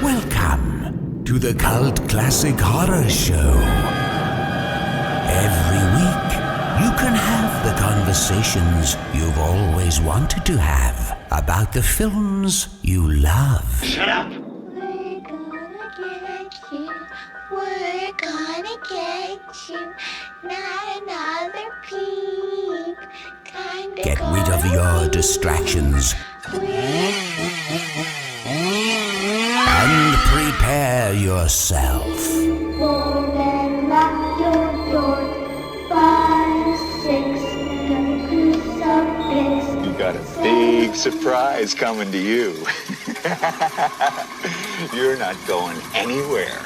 Welcome to the Cult Classic Horror Show. Every week, you can have the conversations you've always wanted to have about the films you love. Shut up! We're gonna get you. Not another peep. Get rid of your distractions and prepare yourself. Then lock your door. 5, 6, crucifix. You've got a big surprise coming to you. You're not going anywhere.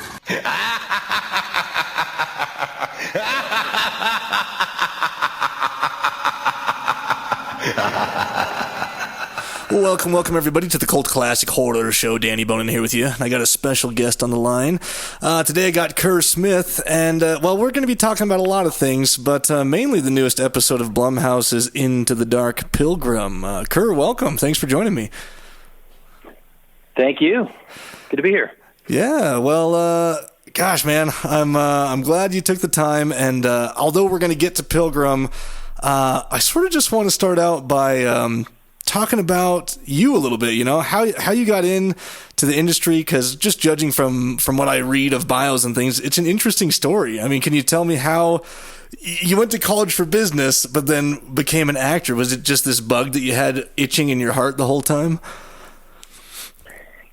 Welcome everybody to the Cult Classic Horror Show. Danny Bonin here with you. I got a special guest on the line. Today I got Kerr Smith, and well, we're going to be talking about a lot of things, but mainly the newest episode of Blumhouse's Into the Dark, Pilgrim. Kerr, welcome. Thanks for joining me. Thank you. Good to be here. Yeah, well, gosh, man, I'm glad you took the time, and although we're going to get to Pilgrim, I sort of just want to start out by talking about you a little bit, you know, how you got in to the industry, because just judging from what I read of bios and things, it's an interesting story. I mean, can you tell me how you went to college for business but then became an actor? Was it just this bug that you had itching in your heart the whole time?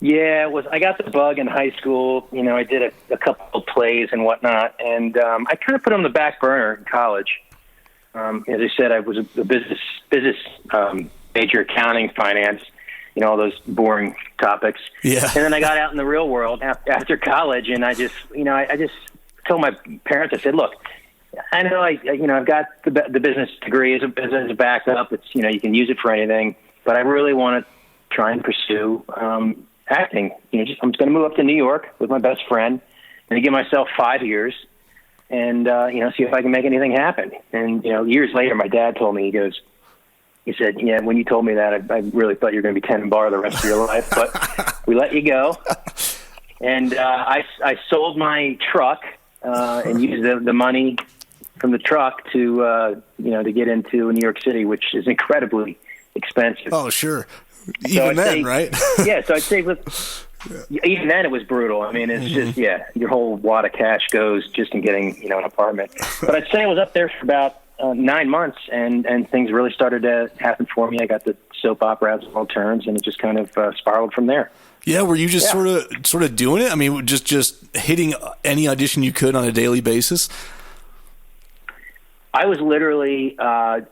Yeah, it was. I got the bug in high school. You know, I did a couple of plays and whatnot, and I kind of put it on the back burner in college. As I said, I was a business major, accounting, finance, you know, all those boring topics. Yeah. And then I got out in the real world after college, and I just told my parents, I said, look, I know I've got the business degree as a backup. It's, you know, you can use it for anything, but I really want to try and pursue acting. You know, I'm just going to move up to New York with my best friend and give myself 5 years and, you know, see if I can make anything happen. And, you know, years later, my dad told me, he said, yeah, when you told me that, I really thought you were going to be tending bar the rest of your life, but we let you go. And I sold my truck and used the money from the truck to, you know, to get into New York City, which is incredibly expensive. Oh, sure. Even then, right? Yeah, so I'd say even then it was brutal. I mean, it's just, your whole wad of cash goes just in getting, you know, an apartment. But I'd say I was up there for about 9 months, and things really started to happen for me. I got the soap opera as well turns, and it just kind of spiraled from there. Yeah, were you just sort of doing it? I mean, just hitting any audition you could on a daily basis? I was literally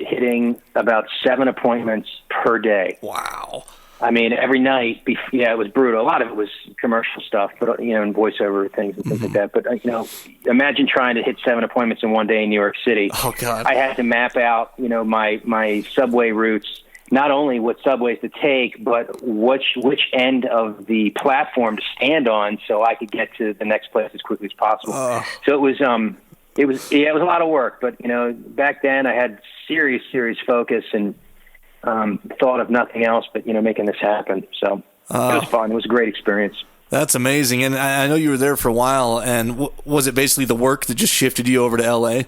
hitting about 7 appointments per day. Wow. I mean, every night, it was brutal. A lot of it was commercial stuff, but, you know, and voiceover things and things like that. But, you know, imagine trying to hit 7 appointments in one day in New York City. Oh, God. I had to map out, you know, my subway routes, not only what subways to take, but which end of the platform to stand on so I could get to the next place as quickly as possible. So it was a lot of work. But, you know, back then I had serious focus and thought of nothing else but, you know, making this happen. So it was fun. It was a great experience. That's amazing. And I know you were there for a while. And was it basically the work that just shifted you over to L.A.?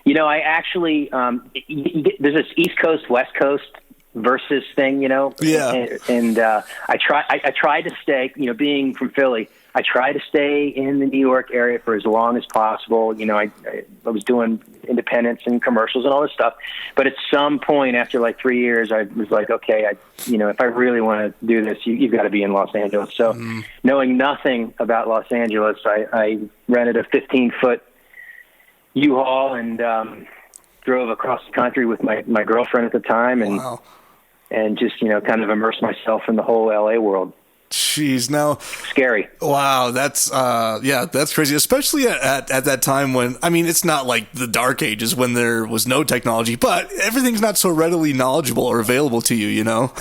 You know, I actually there's this East Coast, West Coast versus thing, you know. Yeah. And I tried to stay, you know, being from Philly, I tried to stay in the New York area for as long as possible. You know, I was doing independents and commercials and all this stuff. But at some point after like 3 years, I was like, okay, if I really want to do this, you've got to be in Los Angeles. So knowing nothing about Los Angeles, I rented a 15-foot U-Haul and drove across the country with my girlfriend at the time and just, you know, kind of immersed myself in the whole LA world. Jeez, now scary. Wow, that's crazy, especially at that time when, I mean, it's not like the dark ages when there was no technology, but everything's not so readily knowledgeable or available to you, you know.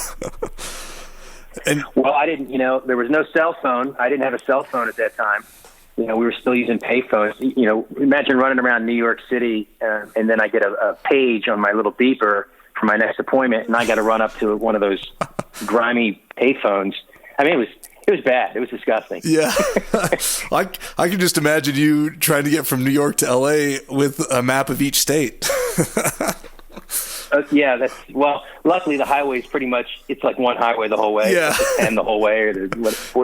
Well, I didn't, you know, there was no cell phone. I didn't have a cell phone at that time. we were still using payphones. Imagine running around New York City, and then I get a page on my little beeper for my next appointment, and I got to run up to one of those grimy payphones. I mean, it was bad. It was disgusting. Yeah. I can just imagine you trying to get from New York to LA with a map of each state. Yeah, luckily the highway is pretty much, it's like one highway the whole way. Yeah. And the whole way, or so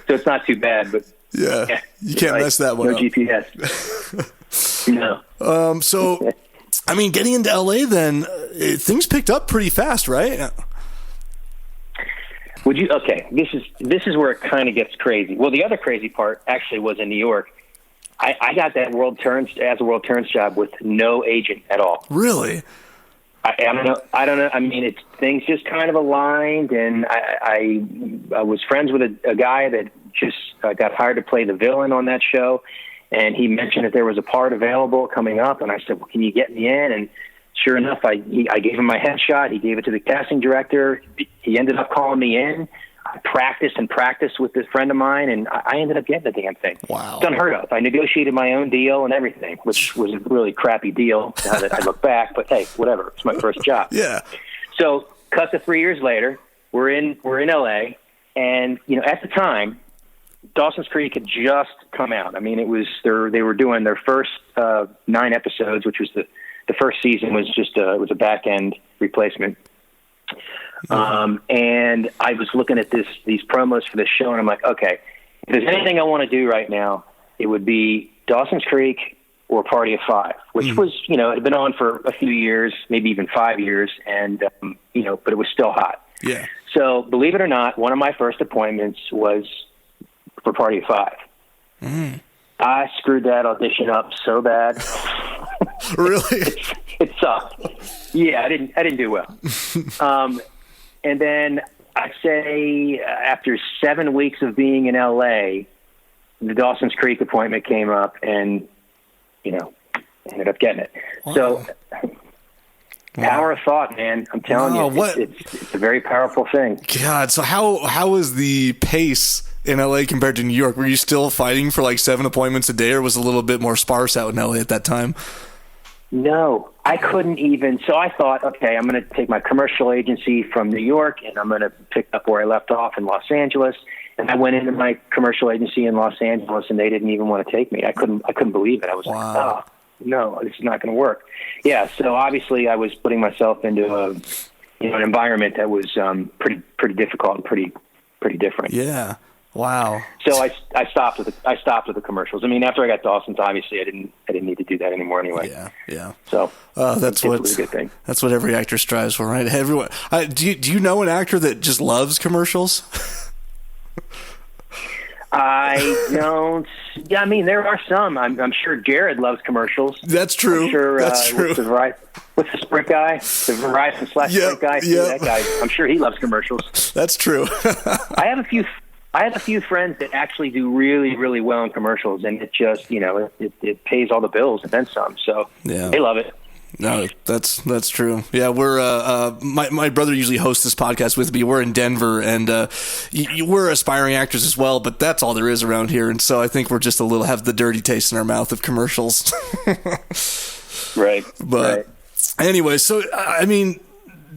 it's not too bad, but yeah you can't mess that one no up. GPS. No. So, I mean, getting into LA then, things picked up pretty fast, right? Okay, this is where it kind of gets crazy. Well, the other crazy part actually was in New York. I got that World Turns job with no agent at all. Really? I don't know. I mean, things just kind of aligned, and I was friends with a guy that just got hired to play the villain on that show, and he mentioned that there was a part available coming up, and I said, well, can you get me in? And sure enough, I gave him my headshot. He gave it to the casting director. He ended up calling me in. I practiced with this friend of mine, and I ended up getting the damn thing. Wow. It's unheard of. I negotiated my own deal and everything, which was a really crappy deal now that I look back, but hey, whatever. It's my first job. Yeah. So cut to 3 years later, we're in LA, and at the time, Dawson's Creek had just come out. I mean, they were doing their first 9 episodes, which was the first season was just it was a back end replacement. And I was looking at these promos for this show, and I'm like, okay, if there's anything I want to do right now, it would be Dawson's Creek or Party of Five, which was, it had been on for a few years, maybe even 5 years, and, but it was still hot. Yeah. So believe it or not, one of my first appointments was for Party of Five. I screwed that audition up so bad. Really? It sucked. Yeah, I didn't do well. And then I'd say after 7 weeks of being in LA, the Dawson's Creek appointment came up, and ended up getting it. Wow. So power of thought, man. I'm telling you, it's a very powerful thing. God, so how was the pace in LA compared to New York? Were you still fighting for like 7 appointments a day, or was it a little bit more sparse out in LA at that time? No, I couldn't even. So I thought, okay, I'm going to take my commercial agency from New York, and I'm going to pick up where I left off in Los Angeles. And I went into my commercial agency in Los Angeles, and they didn't even want to take me. I couldn't believe it. I was like, oh, no, this is not going to work. Yeah. So obviously I was putting myself into an environment that was pretty difficult and pretty different. Yeah. Wow. So I stopped with the commercials. I mean, after I got Dawson's, obviously I didn't need to do that anymore anyway. Yeah. So that's a good thing. That's what every actor strives for, right? Everyone. Do you know an actor that just loves commercials? I don't. Yeah, I mean, there are some. I'm sure Jared loves commercials. That's true. I'm sure, that's true. What's the Sprint guy? The Verizon / Sprint guy? That guy. I'm sure he loves commercials. That's true. I have a few friends that actually do really, really well in commercials, and it just, it pays all the bills and then some. So they love it. No, that's true. Yeah, we're my brother usually hosts this podcast with me. We're in Denver, and we're aspiring actors as well, but that's all there is around here. And so I think we're just have the dirty taste in our mouth of commercials. Right. But anyway, so I mean,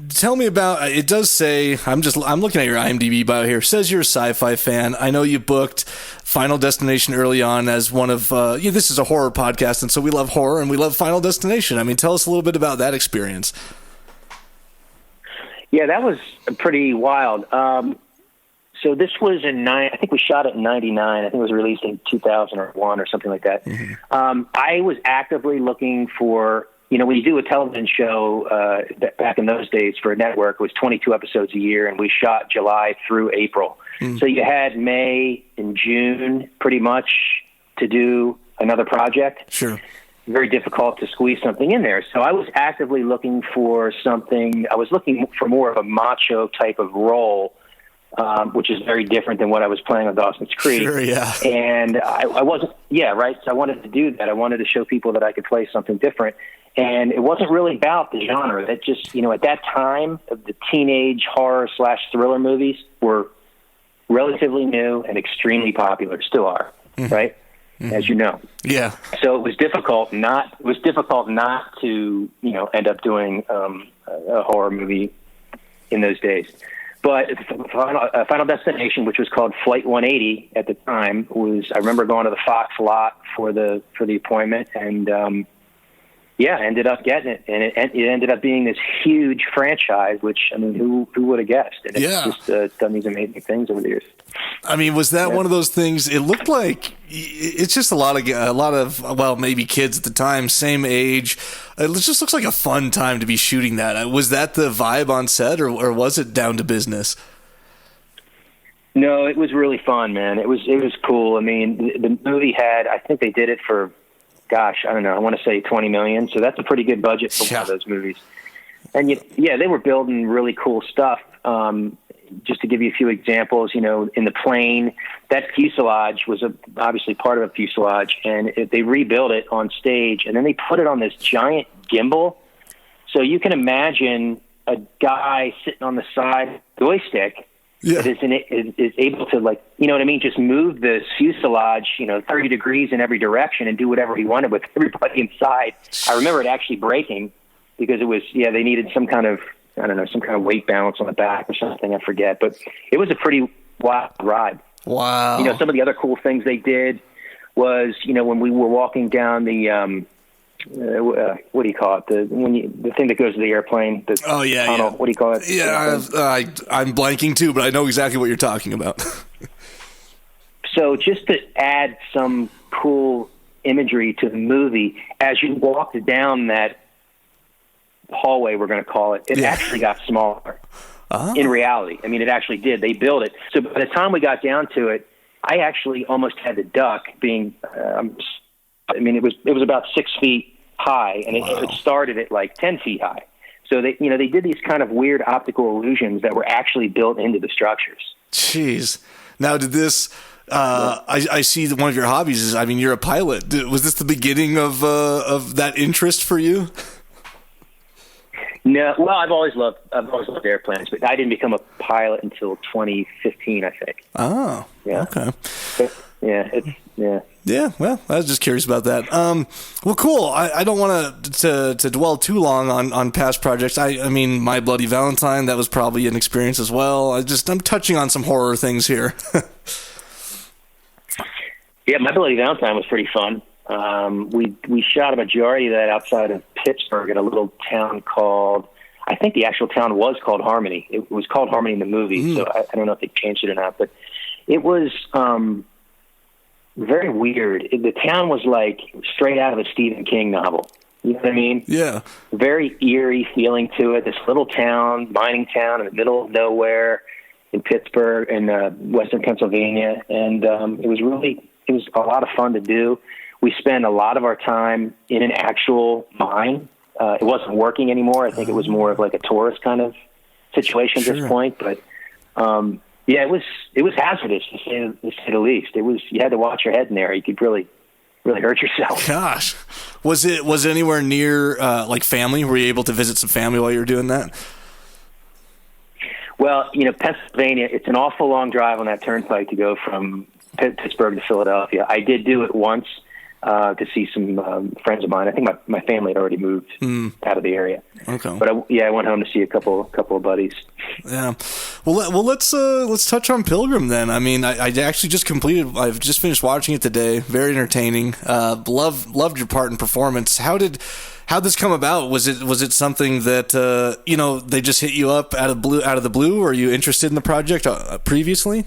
tell me about. It does say I'm looking at your IMDb bio here. It says you're a sci-fi fan. I know you booked Final Destination early on as one of this is a horror podcast, and so we love horror and we love Final Destination. I mean, tell us a little bit about that experience. Yeah, that was pretty wild. So this was I think we shot it in 99. I think it was released in 2001 or something like that. Mm-hmm. I was actively looking for, when you do a television show back in those days for a network, it was 22 episodes a year, and we shot July through April. So you had May and June pretty much to do another project. Sure. Very difficult to squeeze something in there. So I was actively looking for something. I was looking for more of a macho type of role, which is very different than what I was playing on Dawson's Creek. Sure, yeah. And I wasn't, right? So I wanted to do that. I wanted to show people that I could play something different. And it wasn't really about the genre. That just, at that time, the teenage horror / thriller movies were relatively new and extremely popular, still are, right? as you know. Yeah. So it was difficult not to, end up doing a horror movie in those days. But Final Destination, which was called Flight 180 at the time, I remember going to the Fox lot for the appointment, and ended up getting it, and it ended up being this huge franchise. Which, I mean, who would have guessed? And it's just done these amazing things over the years. I mean, was that one of those things? It looked like it's just a lot of well, maybe kids at the time, same age. It just looks like a fun time to be shooting that. Was that the vibe on set, or was it down to business? No, it was really fun, man. It was cool. I mean, the movie I think they did it for, gosh, I don't know, I want to say $20 million. So that's a pretty good budget for one of those movies. And they were building really cool stuff. Just to give you a few examples, in the plane, that fuselage was obviously part of a fuselage, and they rebuilt it on stage, and then they put it on this giant gimbal. So you can imagine a guy sitting on the side joystick that is able to, like, you know what I mean, just move the fuselage, 30 degrees in every direction and do whatever he wanted with everybody inside. I remember it actually breaking because it was, they needed some kind of weight balance on the back or something, I forget. But it was a pretty wild ride. Wow. Some of the other cool things they did was, when we were walking down the, what do you call it? The thing that goes to the airplane. The tunnel. Yeah. What do you call it? Yeah, I'm blanking too, but I know exactly what you're talking about. So just to add some cool imagery to the movie, as you walked down that hallway, we're going to call it, actually got smaller. In reality. I mean, it actually did. They built it. So by the time we got down to it, I actually almost had to duck, being, it was about 6 feet high, and it started at like 10 feet high. So they did these kind of weird optical illusions that were actually built into the structures. Jeez. Now, did this, I see that one of your hobbies is, you're a pilot. Was this the beginning of that interest for you? No, well, I've always loved airplanes, but I didn't become a pilot until 2015, I think. Oh, yeah. Okay. But, Yeah, well, I was just curious about that. Well, cool. I don't want to dwell too long on past projects. I mean, My Bloody Valentine, that was probably an experience as well. I'm touching on some horror things here. Yeah, My Bloody Valentine was pretty fun. We shot a majority of that outside of Pittsburgh in a little town called, I think the actual town was called Harmony. It was called Harmony in the movie, so I don't know if they changed it or not, but it was very weird. The town was like straight out of a Stephen King novel. You know what I mean? Yeah. Very eerie feeling to it. This little town, mining town in the middle of nowhere in Pittsburgh in western Pennsylvania, and it was a lot of fun to do. We spent a lot of our time in an actual mine. It wasn't working anymore. I think it was more of like a tourist kind of situation at this point. But it was hazardous to say the least. You had to watch your head in there. You could really hurt yourself. Gosh, was it anywhere near like family? Were you able to visit some family while you were doing that? Well, Pennsylvania, it's an awful long drive on that turnpike to go from Pittsburgh to Philadelphia. I did do it once. To see some friends of mine. I think my family had already moved out of the area. Okay, but I went home to see a couple of buddies. Yeah, well, let's touch on Pilgrim then. I mean, I actually just completed. I've just finished watching it today. Very entertaining. Loved your part and performance. How'd this come about? Was it something that they just hit you up out of the blue? Or were you interested in the project previously?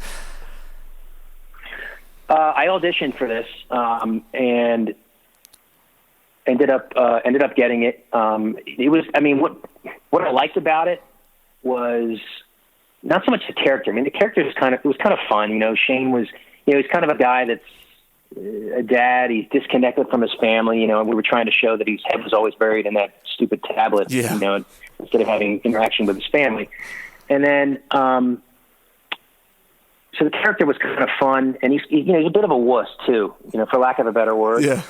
I auditioned for this and ended up getting it. It was, what I liked about it was not so much the character. I mean, the character was kind of fun. Shane was, he's kind of a guy that's a dad. He's disconnected from his family. We were trying to show that his head was always buried in that stupid tablet. Yeah. Instead of having interaction with his family, and then. So the character was kind of fun, and he's a bit of a wuss too, for lack of a better word. Yeah.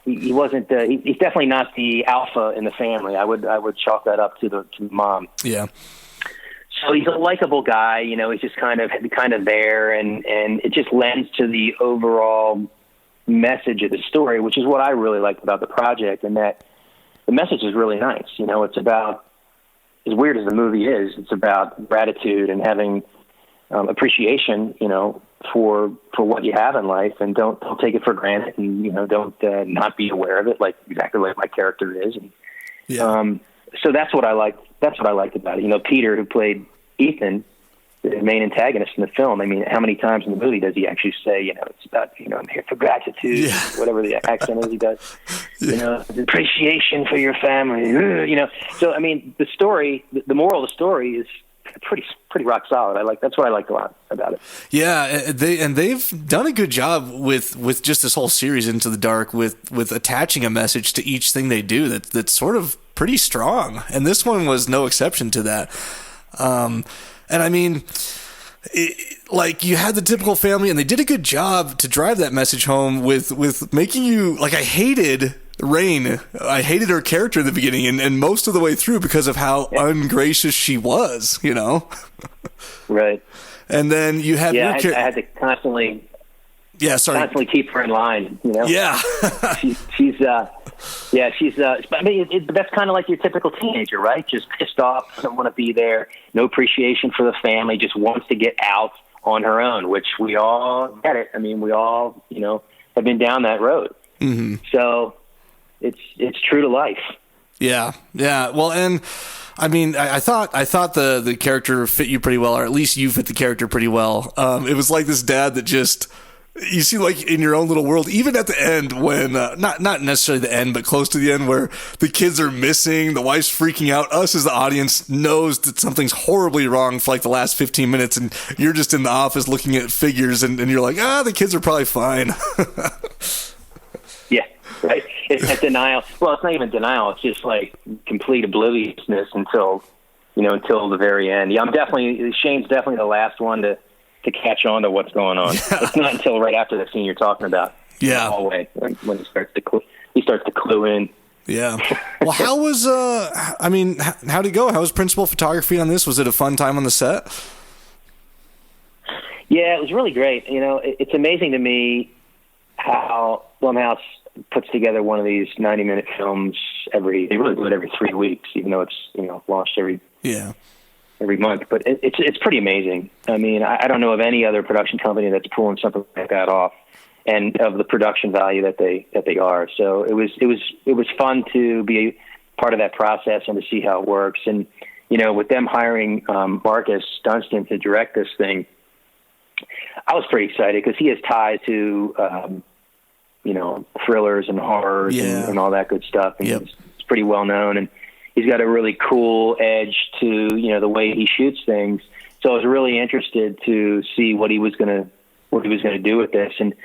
He wasn't. He's definitely not the alpha in the family. I would chalk that up to the mom. Yeah. So he's a likable guy. He's just kind of there, and it just lends to the overall message of the story, which is what I really liked about the project, and that the message is really nice. You know, it's about, as weird as the movie is, it's about gratitude and having appreciation, you know, for what you have in life, and don't take it for granted, and, you know, don't not be aware of it, like exactly like my character is. And, so that's what I liked. That's what I liked about it. You know, Peter, who played Ethan, the main antagonist in the film, I mean, how many times in the movie does he actually say, you know, it's about, you know, I'm here for gratitude, whatever the accent is he does, you know, appreciation for your family, you know. So, I mean, the story, the moral of the story is pretty rock solid. That's what I liked a lot about it. Yeah, they've done a good job with just this whole series, Into the Dark, with attaching a message to each thing they do that's sort of pretty strong, and this one was no exception to that. And I mean, like, you had the typical family, and they did a good job to drive that message home with making you, like, I hated Rain. I hated her character in the beginning and most of the way through because of how ungracious she was, you know? Right. And then you have I had to constantly keep her in line, you know? Yeah. I mean, that's kind of like your typical teenager, right? Just pissed off, doesn't want to be there, no appreciation for the family, just wants to get out on her own, which we all get it. I mean, we all, you know, have been down that road. Mm-hmm. So it's true to life. Yeah. Well, and I mean, I thought the character fit you pretty well, or at least you fit the character pretty well. It was like this dad that just, you see, like, in your own little world, even at the end when, not necessarily the end, but close to the end, where the kids are missing, the wife's freaking out, us as the audience knows that something's horribly wrong for like the last 15 minutes, and you're just in the office looking at figures, and you're like, the kids are probably fine. Yeah, right. It's that denial. Well, it's not even denial. It's just like complete obliviousness until the very end. Yeah, Shane's definitely the last one to catch on to what's going on. Yeah. It's not until right after the scene you're talking about. Yeah. In the hallway when he starts to clue in. Yeah. Well, how was how'd it go? How was principal photography on this? Was it a fun time on the set? Yeah, it was really great. You know, it's amazing to me how Blumhouse puts together one of these 90-minute films they really do it every 3 weeks, even though it's, you know, launched every month. But it's pretty amazing. I mean, I don't know of any other production company that's pulling something like that off, and of the production value that they are. So it was fun to be part of that process and to see how it works. And, you know, with them hiring Marcus Dunstan to direct this thing, I was pretty excited because he has ties to you know, thrillers and horrors and all that good stuff. And he's pretty well known, and he's got a really cool edge to, you know, the way he shoots things. So I was really interested to see what he was going to do with this. And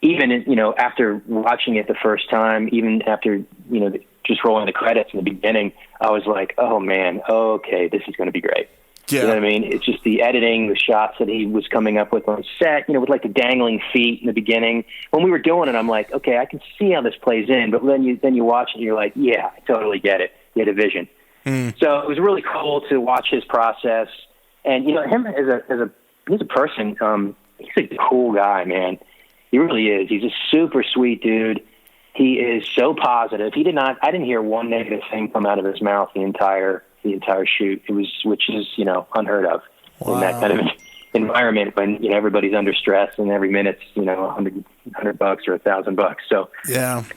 even, you know, after watching it the first time, even after, you know, just rolling the credits in the beginning, I was like, oh man, okay, this is going to be great. Yeah. You know what I mean? It's just the editing, the shots that he was coming up with on set, you know, with like the dangling feet in the beginning. When we were doing it, I'm like, okay, I can see how this plays in. But then you watch it and you're like, yeah, I totally get it. You had a vision. So it was really cool to watch his process. And, you know, him he's a person, he's a cool guy, man. He really is. He's a super sweet dude. He is so positive. I didn't hear one negative thing come out of his mouth the entire shoot. Which is, you know, unheard of in that kind of environment when, you know, everybody's under stress and every minute's, you know, $100 or $1,000. So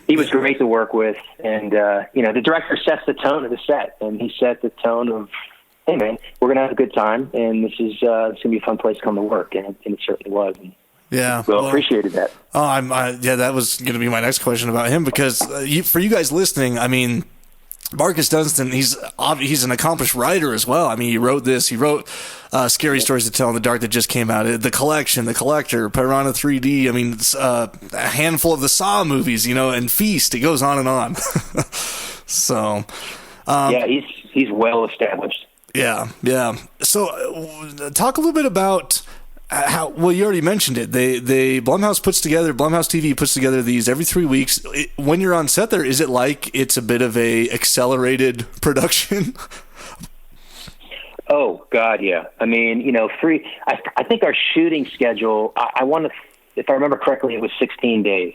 he was great to work with. And, you know, the director sets the tone of the set, and he set the tone of, hey man, we're going to have a good time, and this is going to be a fun place to come to work. And it certainly was. And well, appreciated that. That was going to be my next question about him, because for you guys listening, I mean, Marcus Dunstan, he's an accomplished writer as well. I mean, he wrote Scary Stories to Tell in the Dark that just came out, The Collection, The Collector, Piranha 3D, I mean, a handful of the Saw movies, you know, and Feast, it goes on and on. So he's well established. Yeah. So talk a little bit about well, you already mentioned it. Blumhouse TV puts together these every 3 weeks. When you're on set there, is it like it's a bit of a accelerated production? Oh God, yeah. I mean, you know, I think our shooting schedule, I want to if I remember correctly, it was 16 days.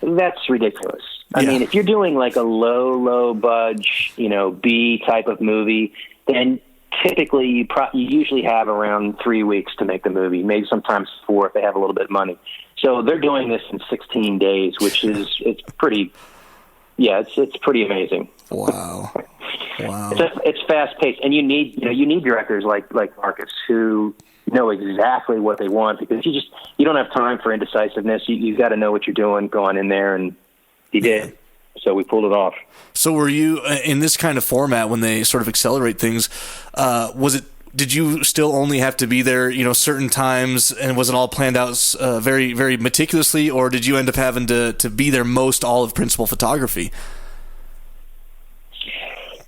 That's ridiculous. I Yeah. mean, if you're doing like a low budge, B type of movie, then typically you usually have around 3 weeks to make the movie, maybe sometimes 4 if they have a little bit of money. So they're doing this in 16 days, which is it's pretty amazing. Wow. Wow. It's fast paced, and you need directors like Marcus who know exactly what they want, because you don't have time for indecisiveness. You got to know what you're doing going in there, and he did. So we pulled it off. So were you in this kind of format when they sort of accelerate things? Did you still only have to be there, certain times, and was it all planned out very, very meticulously, or did you end up having to be there all of principal photography?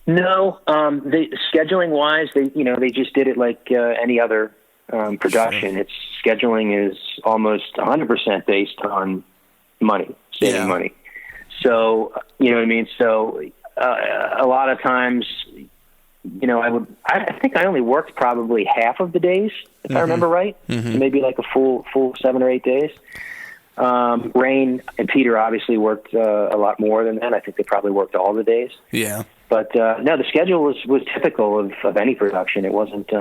No, scheduling wise, they just did it like any other production. Its scheduling is almost 100% based on money, saving money. So, you know what I mean? So, a lot of times, I think I only worked probably half of the days, if I remember right. Maybe like a full 7 or 8 days. Rain and Peter obviously worked a lot more than that. I think they probably worked all the days. Yeah. But no, the schedule was typical of any production. It wasn't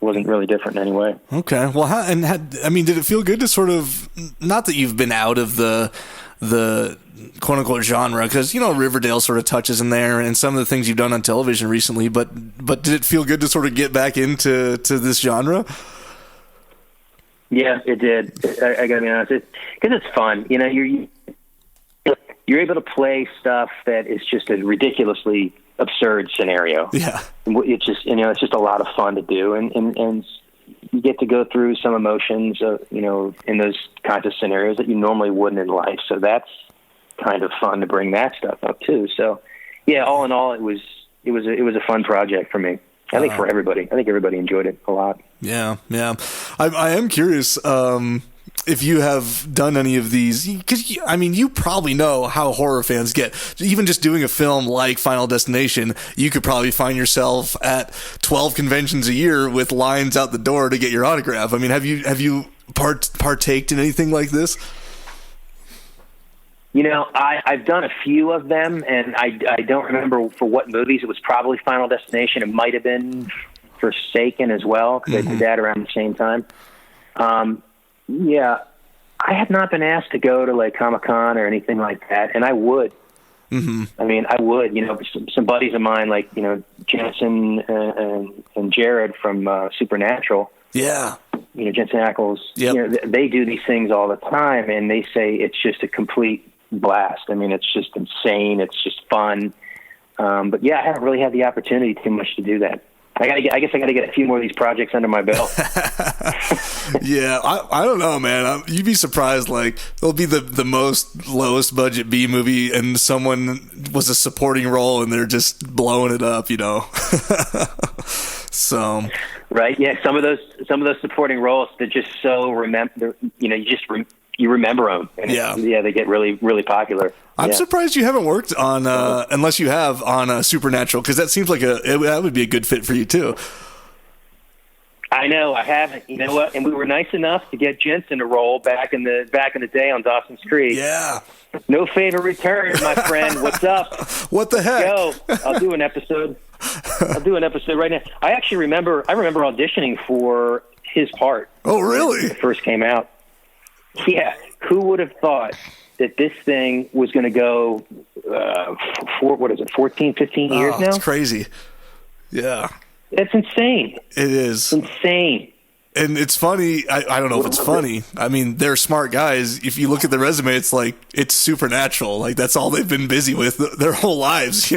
really different in any way. Okay. Well, did it feel good to sort of, not that you've been out of the quote unquote genre, because Riverdale sort of touches in there and some of the things you've done on television recently, but did it feel good to sort of get back into this genre? Yeah, it did. I gotta be honest, because it's fun. You're able to play stuff that is just a ridiculously absurd scenario. Yeah, it's just it's just a lot of fun to do, and you get to go through some emotions, in those kinds of scenarios that you normally wouldn't in life. So that's kind of fun to bring that stuff up too. So, yeah, all in all, it was a fun project for me. I think for everybody. I think everybody enjoyed it a lot. Yeah. I am curious if you have done any of these, because you probably know how horror fans get. Even just doing a film like Final Destination, you could probably find yourself at 12 conventions a year with lines out the door to get your autograph. I mean, have you partaked in anything like this? I've done a few of them, and I don't remember for what movies. It was probably Final Destination. It might have been Forsaken as well, because I did that around the same time. Yeah, I have not been asked to go to like Comic-Con or anything like that, and I would. I mean, I would. Some buddies of mine, like Jensen and Jared from Supernatural. Yeah. Jensen Ackles. Yep. They do these things all the time, and they say it's just a complete blast. I mean, it's just insane. It's just fun. But yeah, I haven't really had the opportunity too much to do that. I guess I got to get a few more of these projects under my belt. Yeah, I don't know, man. You'd be surprised. Like, it'll be the lowest budget B movie, and someone was a supporting role, and they're just blowing it up, So. Right. Yeah. Some of those supporting roles that just so remember. You remember them. And they get really, really popular. I'm surprised you haven't worked on, unless you have, on Supernatural, because that seems like that would be a good fit for you too. I know, I haven't. You know what? And we were nice enough to get Jensen a role back in the day on Dawson's Creek. Yeah. No favor returned, my friend. What's up? What the heck? Go. I'll do an episode. Right now. I remember auditioning for his part. Oh, really? When it first came out. Yeah. Who would have thought that this thing was going to go, 14, 15 years now? It's crazy. Yeah. It's insane. It is. Insane. And it's funny. I don't know if it's funny. I mean, they're smart guys. If you look at the resume, it's like, it's Supernatural. Like, that's all they've been busy with their whole lives,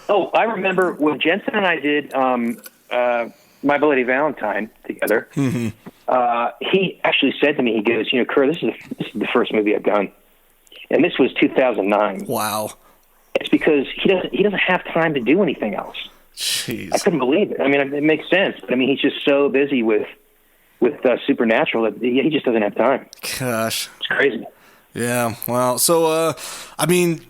Oh, I remember when Jensen and I did My Bloody Valentine together. He actually said to me, he goes, Kerr, this is the first movie I've done. And this was 2009. Wow. It's because he doesn't have time to do anything else. Jeez. I couldn't believe it. I mean, it makes sense. But I mean, he's just so busy with Supernatural that he just doesn't have time. Gosh. It's crazy. Yeah. Well, so, I mean,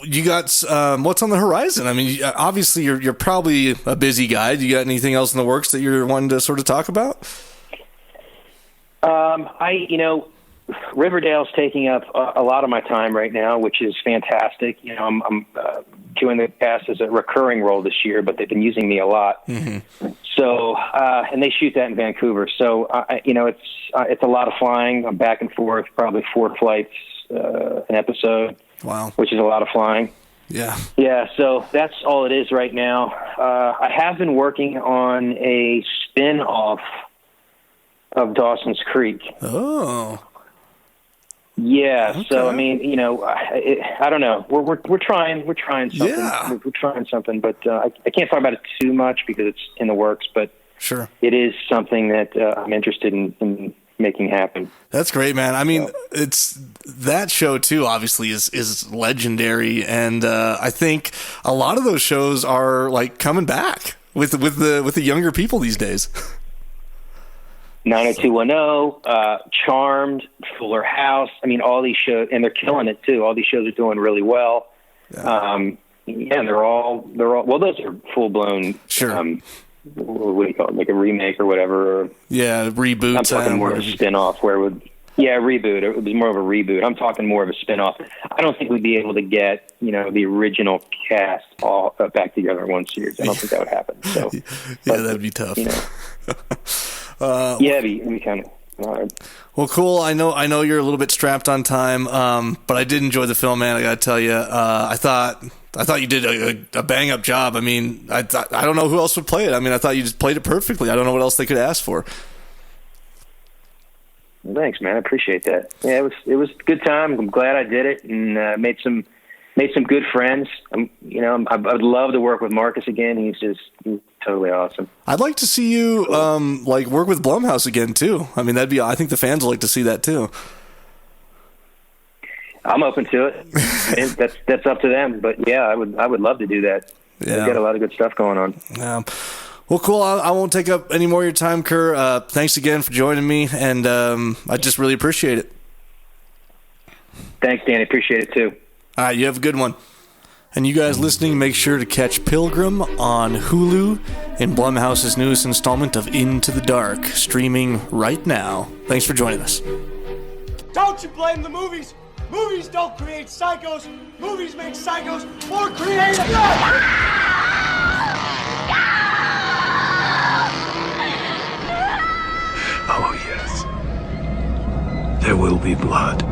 you got, what's on the horizon? I mean, obviously you're probably a busy guy. Do you got anything else in the works that you're wanting to sort of talk about? Riverdale's taking up a lot of my time right now, which is fantastic. I'm doing the cast as a recurring role this year, but they've been using me a lot. Mm-hmm. So, and they shoot that in Vancouver. So, it's a lot of flying. I'm back and forth, probably 4 flights an episode. Wow. Which is a lot of flying. Yeah. Yeah, so that's all it is right now. I have been working on a spin-off of Dawson's Creek. Oh. Yeah, okay. So I mean, I don't know. We're trying something. Yeah. We're trying something, but I can't talk about it too much because it's in the works. But sure, it is something that I'm interested in making happen. That's great, man. I mean, it's that show too. Obviously, is legendary, and I think a lot of those shows are like coming back with the younger people these days. 90210, Charmed, Fuller House. I mean, all these shows, and they're killing it too. All these shows are doing really well. Yeah, and they're all. Well, those are full blown. Sure. What do you call it? Like a remake or whatever. Yeah, reboot. I'm talking more of a spin-off reboot. It was more of a reboot. I'm talking more of a spin-off. I don't think we'd be able to get, the original cast all back together in one series. I don't think that would happen. So, that'd be tough. It'd be kind of hard. Well, cool. I know you're a little bit strapped on time, but I did enjoy the film, man. I gotta tell you, I thought you did a bang up job. I mean, I don't know who else would play it. I mean, I thought you just played it perfectly. I don't know what else they could ask for. Well, thanks, man. I appreciate that. Yeah, it was a good time. I'm glad I did it and made some good friends. I'd love to work with Marcus again. He's totally awesome. I'd like to see you work with Blumhouse again too. I mean, I think the fans would like to see that too. I'm open to it. That's up to them. But yeah, I would love to do that. Yeah. They've got a lot of good stuff going on. Yeah. Well, cool. I won't take up any more of your time, Kerr. Thanks again for joining me, and I just really appreciate it. Thanks, Danny. Appreciate it too. All right, you have a good one. And you guys listening, make sure to catch Pilgrim on Hulu in Blumhouse's newest installment of Into the Dark, streaming right now. Thanks for joining us. Don't you blame the movies. Movies don't create psychos. Movies make psychos more creative. Oh, yes. There will be blood.